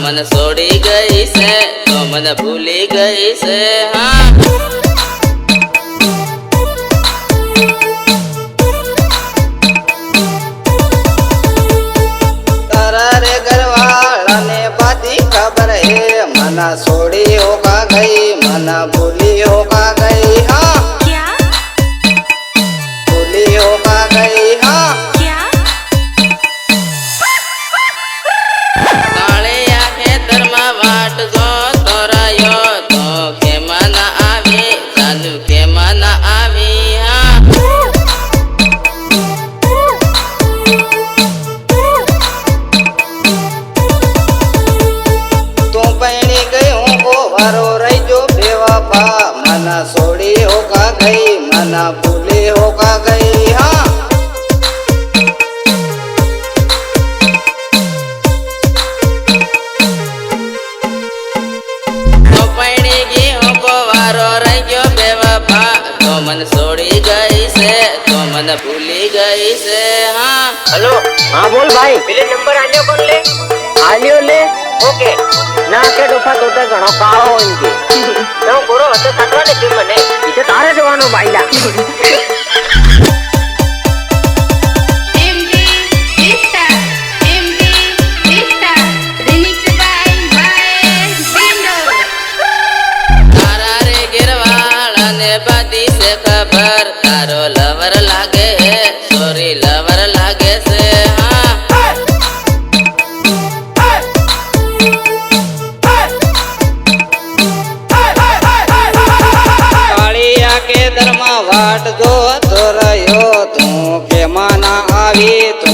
મને છોડી ગઈ છે, તો મને ભૂલી ગઈ છે હા। मना छोड़ी होगा गई मना भूली होगा गई हाँ क्या भूली होगा गई हाँ क्या काले आखे धर्मा वाट जो तोरायो तो के मना आवी साधु के मना आवी हाँ। मना छोड़ी होगा गई मना भूली होगा गई हाँ तो पैणी गी होको वारो रही गयो बेवफा, तो मन छोड़ी गई से तो मन भूली गई से हाँ। हेलो हाँ बोल भाई पेले नंबर आलियो कौन ले आलियो ले ओके ना के डोफा तोते घणो काळो इनके तो गोरो हते साटवा ने के मने इते तारे जवानो बाईला MD Vista remix by Bindo तारा रे गिरवाला ने बादी से खबर, तारो लवर लागे है सोरी लवर लागे से हाँ। के धर्मा वाट जो तो रहो तू के माना आवी तू